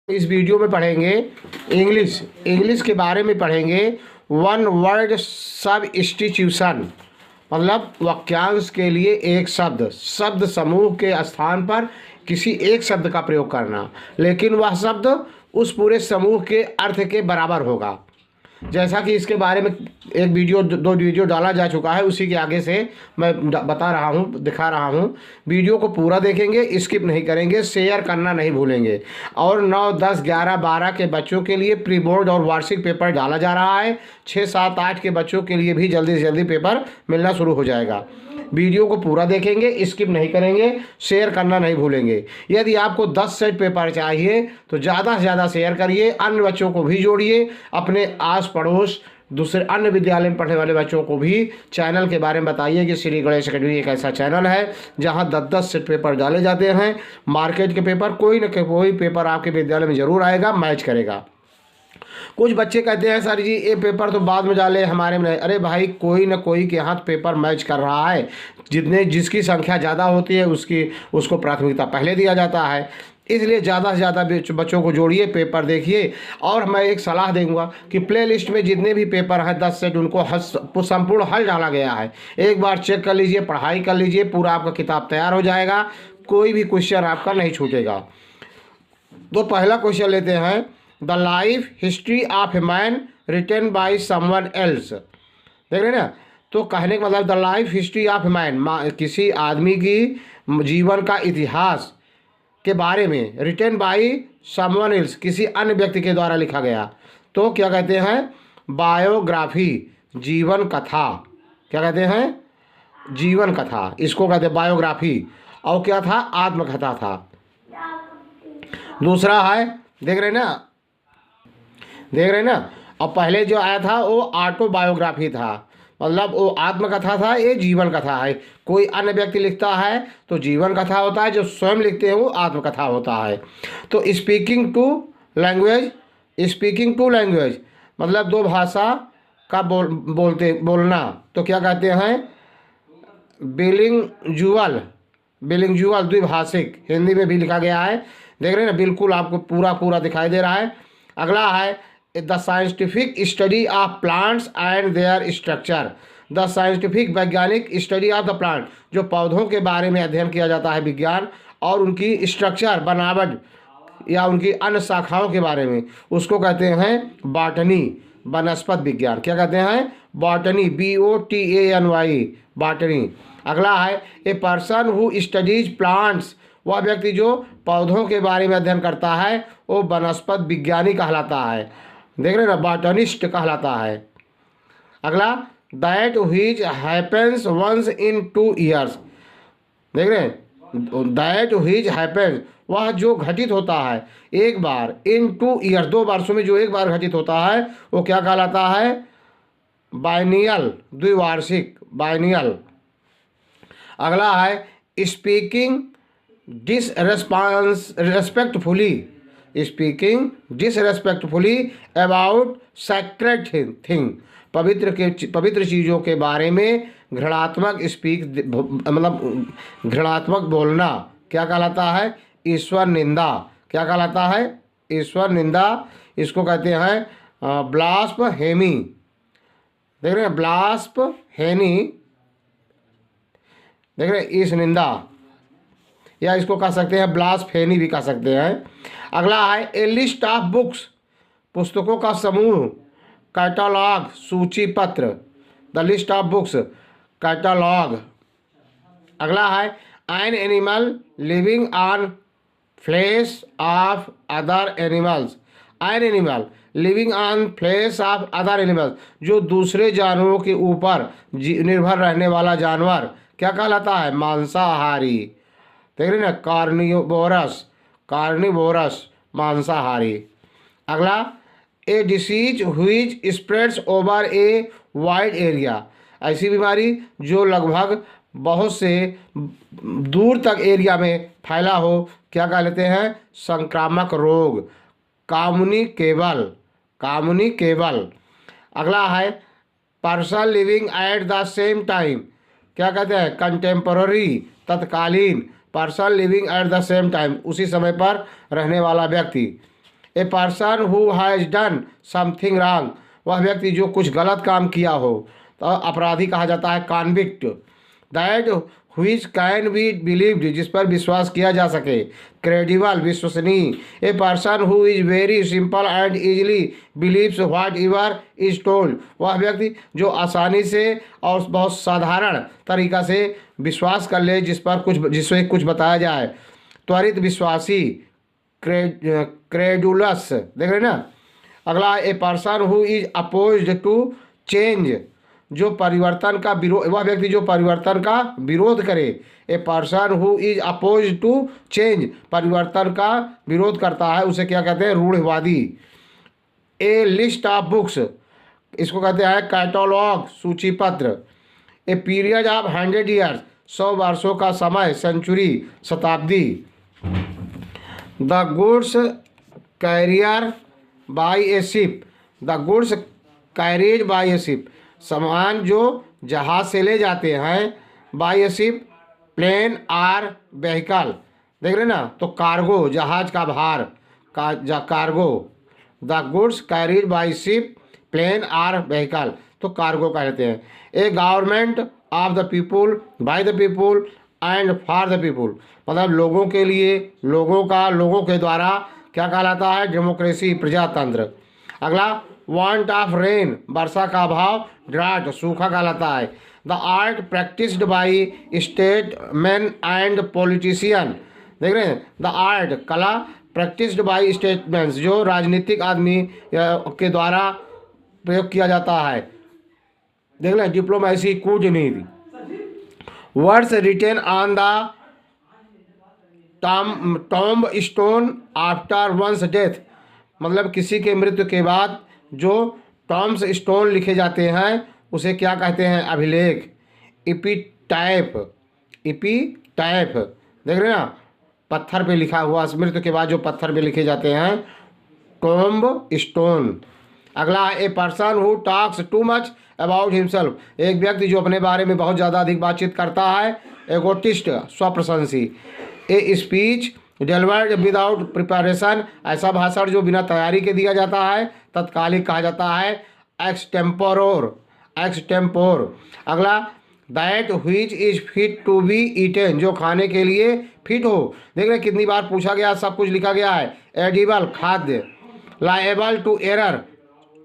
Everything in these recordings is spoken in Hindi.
इस वीडियो में पढ़ेंगे इंग्लिश के बारे में पढ़ेंगे। वन वर्ड सब्स्टिट्यूशन मतलब वाक्यांश के लिए एक शब्द समूह के स्थान पर किसी एक शब्द का प्रयोग करना, लेकिन वह शब्द उस पूरे समूह के अर्थ के बराबर होगा। जैसा कि इसके बारे में एक वीडियो दो वीडियो डाला जा चुका है, उसी के आगे से मैं बता रहा हूँ, दिखा रहा हूँ। वीडियो को पूरा देखेंगे, स्किप नहीं करेंगे, शेयर करना नहीं भूलेंगे। और 9, 10, 11, 12 के बच्चों के लिए प्री बोर्ड और वार्षिक पेपर डाला जा रहा है। 6, 7, 8 के बच्चों के लिए भी जल्दी से जल्दी पेपर मिलना शुरू हो जाएगा। वीडियो को पूरा देखेंगे, स्किप नहीं करेंगे, शेयर करना नहीं भूलेंगे। यदि आपको 10 सेट पेपर चाहिए तो ज़्यादा से ज़्यादा शेयर करिए, अन्य बच्चों को भी जोड़िए, अपने आस पड़ोस दूसरे अन्य विद्यालय में पढ़ने वाले बच्चों को भी चैनल के बारे में बताइए कि श्री गणेश अकेडमी एक ऐसा चैनल है जहां 10-10 सेट पेपर डाले जाते हैं। मार्केट के पेपर कोई न कोई पेपर आपके विद्यालय में ज़रूर आएगा, मैच करेगा। कुछ बच्चे कहते हैं सर जी ये पेपर तो बाद में डाले, हमारे में नहीं। अरे भाई, कोई न कोई के हाथ पेपर मैच कर रहा है। जिसकी संख्या ज़्यादा होती है उसको प्राथमिकता पहले दिया जाता है। इसलिए ज़्यादा से ज़्यादा बच्चों को जोड़िए, पेपर देखिए। और मैं एक सलाह दूंगा कि प्ले लिस्ट में जितने भी पेपर हैं 10 सेट, उनको संपूर्ण हल डाला गया है। एक बार चेक कर लीजिए, पढ़ाई कर लीजिए, पूरा आपका किताब तैयार हो जाएगा, कोई भी क्वेश्चन आपका नहीं छूटेगा। तो पहला क्वेश्चन लेते हैं, the life history of a man written by someone else. देख रहे हैं ना, तो कहने का मतलब the life history of a man, किसी आदमी की जीवन का इतिहास के बारे में, रिटन बाय समवन एल्स, किसी अन्य व्यक्ति के द्वारा लिखा गया। तो क्या कहते हैं? बायोग्राफी, जीवन कथा। क्या कहते हैं? जीवन कथा, इसको कहते हैं बायोग्राफी। और क्या था? आत्मकथा था। दूसरा है, देख रहे ना। और पहले जो आया था वो ऑटोबायोग्राफी था, मतलब वो आत्मकथा था, ये जीवन कथा है। कोई अन्य व्यक्ति लिखता है तो जीवन कथा होता है, जो स्वयं लिखते हैं वो आत्मकथा होता है। तो स्पीकिंग टू लैंग्वेज मतलब दो भाषा का बोलना, तो क्या कहते हैं? बिलिंगुअल, द्विभाषिक, हिंदी में भी लिखा गया है। देख रहे हैं ना, बिल्कुल आपको पूरा दिखाई दे रहा है। अगला है the scientific study of plants and there structure. The scientific, वैज्ञानिक, स्टडी ऑफ द प्लांट, जो पौधों के बारे में अध्ययन किया जाता है, विज्ञान, और उनकी स्ट्रक्चर, बनावट या उनकी अन्य शाखाओं के बारे में, उसको कहते हैं बॉटनी, वनस्पत विज्ञान। क्या कहते हैं? Botany, BOTANY, botany. अगला है ए पर्सन हु स्टडीज प्लांट्स, वह व्यक्ति जो पौधों के बारे में अध्ययन करता है वो वनस्पत विज्ञानी कहलाता है। देख रहे हैं ना, बॉटनिस्ट कहलाता है। अगला, that which happens once in 2 years. देख रहे हैं, दैट व्हिच हैपेंस, वह जो घटित होता है एक बार, इन 2 ईयर्स, 2 वर्षों में जो एक बार घटित होता है वो क्या कहलाता है? बाइनियल, द्विवार्षिक, बाइनियल। अगला है speaking disrespectfully about sacred thing, पवित्र चीज़ों के बारे में घृणात्मक मतलब घृणात्मक बोलना क्या कहलाता है? ईश्वर निंदा। क्या कहलाता है? ईश्वर निंदा। इसको कहते हैं ब्लास्फेमी। देख रहे हैं, ब्लास्फेमी, देख रहे हैं, इस निंदा, या इसको कह सकते हैं ब्लास्फेमी भी कह सकते हैं। अगला है ए लिस्ट ऑफ बुक्स, पुस्तकों का समूह, कैटलॉग, सूची पत्र, the list of books, catalogue. अगला है an animal living on flesh of other animals. An animal living on flesh of other animals, जो दूसरे जानवरों के ऊपर निर्भर रहने वाला जानवर क्या कहलाता है? मांसाहारी। देख रहे ना, कार्निवोरस, मांसाहारी। अगला, ए disease which spreads over a wide area, ऐसी बीमारी जो लगभग बहुत से दूर तक एरिया में फैला हो, क्या कह लेते हैं? संक्रामक रोग, कम्युनिकेबल। अगला है person living at the same time, क्या कहते हैं? कंटेम्पररी, तत्कालीन, person living at the same time, उसी समय पर रहने वाला व्यक्ति। ए person who has done something wrong, वह व्यक्ति जो कुछ गलत काम किया हो तो अपराधी कहा जाता है convict. That which can be believed, जिस पर विश्वास किया जा सके। क्रेडिबल, विश्वसनीय। A person who is very simple and easily believes whatever is told, वह व्यक्ति जो आसानी से और बहुत साधारण तरीका से विश्वास कर ले जिससे कुछ बताया जाए। त्वरित विश्वासी, क्रेडुलस, देख रहे ना। अगला, a person who is opposed to change, जो परिवर्तन का विरोध, वह व्यक्ति जो परिवर्तन का विरोध करे। A person who is oppose to change, परिवर्तन का विरोध करता है, उसे क्या कहते हैं, रूढ़िवादी। ए लिस्ट ऑफ बुक्स, इसको कहते हैं कैटलॉग, सूचीपत्र। ए पीरियड ऑफ 100 ईयर्स, 100 वर्षों का समय, सेंचुरी, शताब्दी। The goods carrier by a ship, the goods carried by a ship, सामान जो जहाज से ले जाते हैं, by a ship, plane or vehicle, देख रहे ना, तो कार्गो, जहाज का भार, cargo. The goods carried by ship, plane or vehicle, तो कार्गो कहते हैं। A government of the people, by the people and for the people, मतलब लोगों के लिए, लोगों का, लोगों के द्वारा, क्या कहलाता है, डेमोक्रेसी, प्रजातंत्र। अगला, वांट ऑफ रेन, वर्षा का अभाव, ड्राट, सूखा कहलाता है। The art practised by statesman and politician, देख रहे हैं, द आर्ट, कला, प्रैक्टिस्ड बाई स्टेटमैन्स, जो राजनीतिक आदमी के द्वारा प्रयोग किया जाता है, देख लें, डिप्लोमेसी, कूटनीति। Words written on the tombstone after one's death, मतलब किसी के मृत्यु के बाद जो टॉम्स स्टोन लिखे जाते हैं उसे क्या कहते हैं, अभिलेख। इपीटाइप, इपीटाइप, देख रहे हैं ना, पत्थर पे लिखा हुआ, मृत्यु के बाद जो पत्थर पे लिखे जाते हैं, टॉम्ब स्टोन। अगला, a person who talks too much about himself, एक व्यक्ति जो अपने बारे में बहुत ज़्यादा अधिक बातचीत करता है, एगोटिस्ट, स्वप्रशंसी। A speech delivered without preparation, ऐसा भाषण जो बिना तैयारी के दिया जाता है, तत्कालिक कहा जाता है। Extempore, extempore. अगला, that which is fit to be eaten, जो खाने के लिए फिट हो, देख रहे कितनी बार पूछा गया, सब कुछ लिखा गया है। एडिबल, खाद्य। लाएबल टू एरर,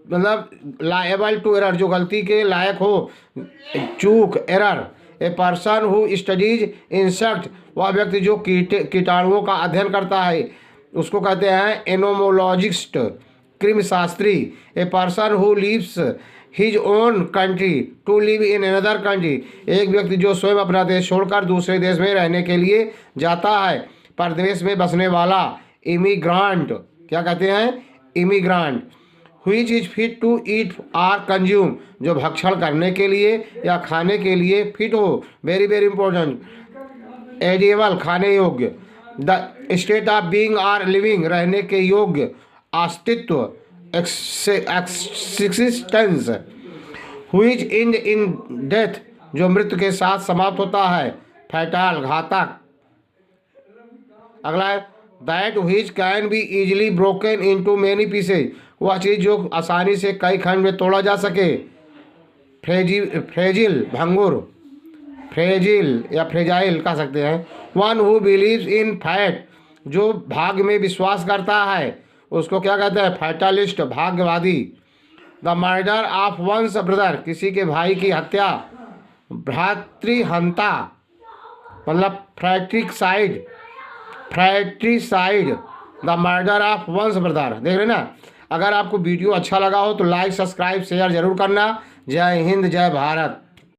मतलब लाएबल टू एरर, जो गलती के लायक हो, चूक, error. A person who studies insect, वह व्यक्ति जो कीटाणुओं का अध्ययन करता है, उसको कहते हैं एनोमोलॉजिस्ट, कृमिशास्त्री। A person who leaves his own country to live in another country, एक व्यक्ति जो स्वयं अपना देश छोड़कर दूसरे देश में रहने के लिए जाता है, परदेश में बसने वाला। इमिग्रांट, क्या कहते हैं, immigrant. Which is fit to eat or consume, जो भक्षण करने के लिए या खाने के लिए फिट हो, वेरी वेरी इंपॉर्टेंट। एडिबल, खाने योग्य। The state of being or living, रहने के योग्य, अस्तित्व, existence. Which end in death, जो मृत्यु के साथ समाप्त होता है, फैटल, घातक। अगला है, that which can be easily broken into many pieces, वह चीज़ जो आसानी से कई खंड में तोड़ा जा सके। फ्रेजिल, भंगुर, फ्रेजिल या फ्रेजाइल कह सकते हैं। One who believes in fat, जो भाग्य में विश्वास करता है, उसको क्या कहते हैं, फैटलिस्ट, भाग्यवादी। The murder of one's brother, किसी के भाई की हत्या। भ्रातृहंता, मतलब fratricide, fratricide, the murder of one's brother, देख रहे ना। अगर आपको वीडियो अच्छा लगा हो तो लाइक, सब्सक्राइब, शेयर जरूर करना। जय हिंद, जय भारत।